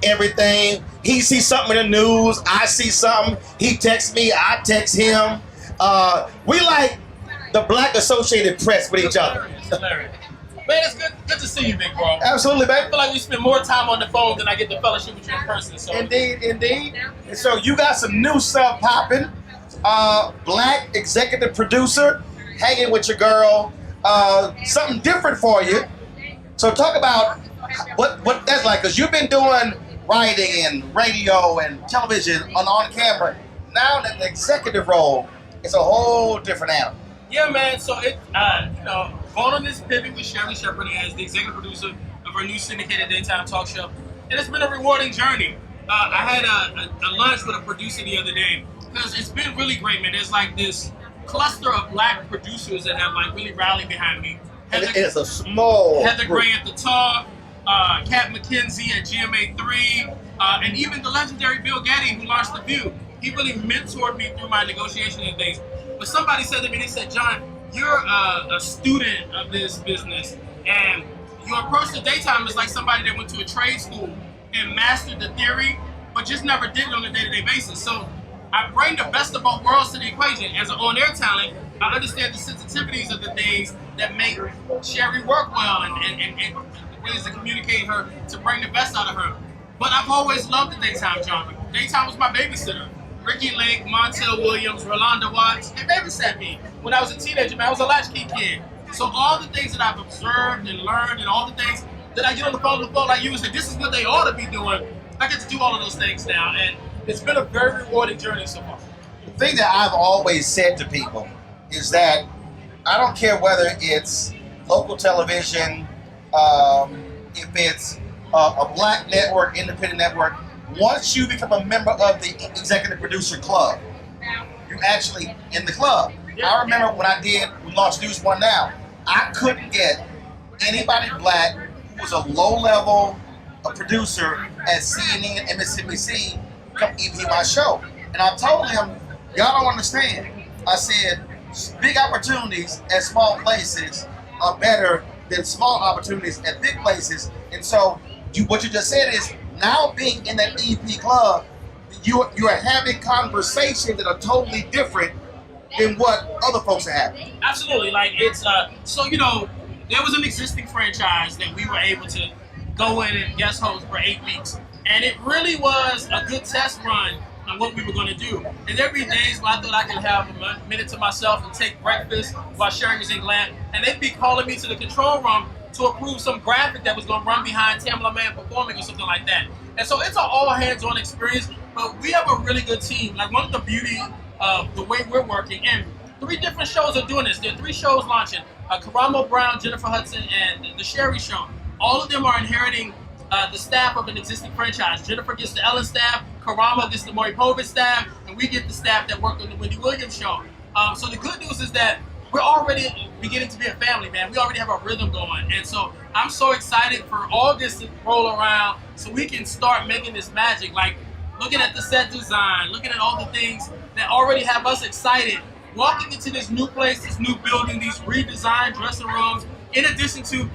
everything. He sees something in the news, I see something, he texts me, I text him. We like the Black Associated Press with each other. Hilarious. Man, it's good to see you, big bro. Absolutely, I baby. feel like we spend more time on the phone than I get to fellowship with you in person. So. Indeed. And so you got some new stuff popping. Black executive producer, hanging with your girl. Something different for you. So talk about what that's like, because you've been doing writing and radio and television on camera. Now that the executive role is a whole different animal. Yeah, man. So going on this pivot with SHERRI as the executive producer of our new syndicated daytime talk show, and it's been a rewarding journey. I had a lunch with a producer the other day because it's been really great, man. There's like this cluster of Black producers that have like really rallied behind me. It's a small Heather group. Gray at the top, Kat McKenzie at GMA3, and even the legendary Bill Getty, who launched The View. He really mentored me through my negotiation and things. But somebody said to me, they said, John, you're a student of this business, and your approach to daytime is like somebody that went to a trade school and mastered the theory, but just never did it on a day-to-day basis. So I bring the best of both worlds to the equation. As an on-air talent, I understand the sensitivities of the things that make SHERRI work well and the ways to communicate her to bring the best out of her. But I've always loved the daytime genre. Daytime was my babysitter. Ricky Lake, Montel Williams, Rolanda Watts, they babysat me. When I was a teenager, man, I was a latchkey kid. So all the things that I've observed and learned and all the things that I get on the phone with folks like you and say, this is what they ought to be doing, I get to do all of those things now. And it's been a very rewarding journey so far. The thing that I've always said to people is that I don't care whether it's local television, if it's a Black network, independent network. Once you become a member of the executive producer club, you're actually in the club. I remember when we launched News One Now, I couldn't get anybody Black who was a low-level producer at CNN and MSNBC come EP my show. And I told him, y'all don't understand. I said, big opportunities at small places are better than small opportunities at big places. And so what you just said is, now being in that EP club, you are having conversations that are totally different than what other folks are having. Absolutely. Like it's so there was an existing franchise that we were able to go in and guest host for 8 weeks. And it really was a good test run on what we were going to do. And there'd be days where I thought I could have a minute to myself and take breakfast while SHERRI was in glam. And they'd be calling me to the control room to approve some graphic that was going to run behind Tamala Man performing or something like that. And so it's an all hands-on experience, but we have a really good team. Like one of the beauty of the way we're working, and 3 different shows are doing this. There are 3 shows launching, Karamo Brown, Jennifer Hudson, and the SHERRI Show. All of them are inheriting the staff of an existing franchise. Jennifer gets the Ellen staff, Karamo gets the Maury Povich staff, and we get the staff that work on the Wendy Williams Show. So the good news is that we're already beginning to be a family, man. We already have a rhythm going. And so I'm so excited for all this to roll around so we can start making this magic. Like looking at the set design, looking at all the things that already have us excited. Walking into this new place, this new building, these redesigned dressing rooms, in addition to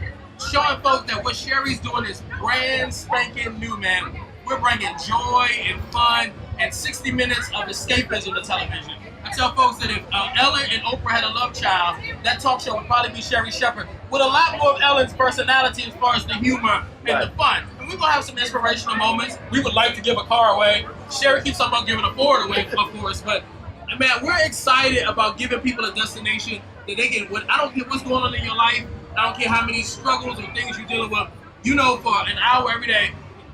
showing folks that what SHERRI's doing is brand spanking new, man. We're bringing joy and fun and 60 minutes of escapism to television. I tell folks that if Ellen and Oprah had a love child, that talk show would probably be SHERRI Shepherd, with a lot more of Ellen's personality as far as the humor and the fun. And we're going to have some inspirational moments. We would like to give a car away. SHERRI keeps talking about giving a Ford away, of course, but man, we're excited about giving people a destination that they can, I don't care what's going on in your life, I don't care how many struggles or things you're dealing with, for an hour every day,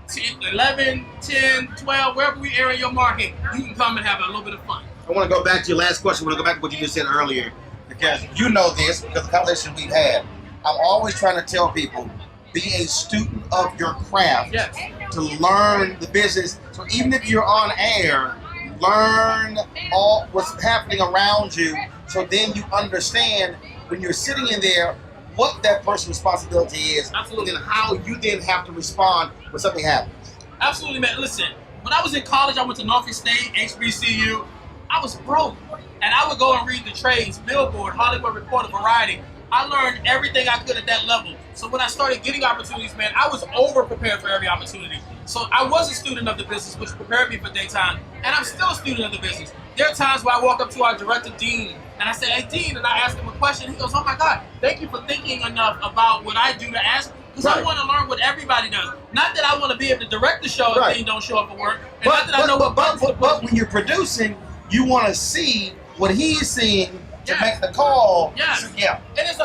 10, 11, 10, 12, wherever we air in your market, you can come and have a little bit of fun. I want to go back to your last question. I want to go back to what you just said earlier, because you know this, because of the conversation we've had. I'm always trying to tell people, be a student of your craft, yes, to learn the business. So even if you're on air, learn all what's happening around you, so then you understand when you're sitting in there what that person's responsibility is. Absolutely. And how you then have to respond when something happens. Absolutely, man. Listen, when I was in college, I went to Norfolk State, HBCU. I was broke, and I would go and read the trades, Billboard, Hollywood Reporter, Variety. I learned everything I could at that level. So when I started getting opportunities, man, I was over prepared for every opportunity. So I was a student of the business, which prepared me for daytime, and I'm still a student of the business. There are times where I walk up to our director, Dean, and I say, hey, Dean, and I ask him a question. He goes, oh my God, thank you for thinking enough about what I do to ask, because I want to learn what everybody does. Not that I want to be able to direct the show if Dean don't show up for work, and not that I know what buttons to push. But when you're producing, you want to see what he's seeing to make the call. Yes. Yeah. And there's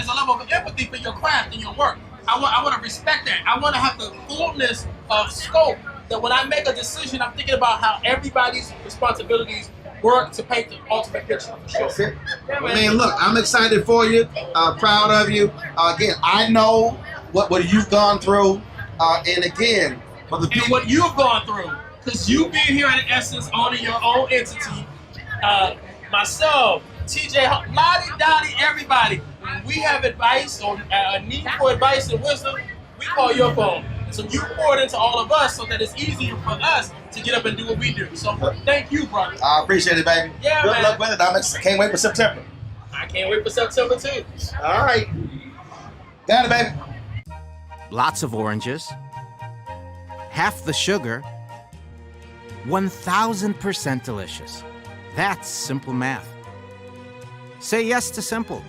a level of empathy for your craft and your work. I want to respect that. I want to have the fullness of scope that when I make a decision, I'm thinking about how everybody's responsibilities work to paint the ultimate picture. For sure. That's it. Yeah, Man, look, I'm excited for you. Proud of you. Again, I know what you've gone through. And again, for the people, and what you've gone through, because you being here at Essence, owning your own entity, myself, TJ, Lottie, Dottie, everybody, when we have advice or a need for advice and wisdom, we call your phone. So you pour it into all of us so that it's easier for us to get up and do what we do. So thank you, brother. I appreciate it, baby. Yeah, Good man. luck with it. I can't wait for September. I can't wait for September too. All right. Got it, baby. Lots of oranges, half the sugar, 1000% delicious. That's simple math. Say yes to simple.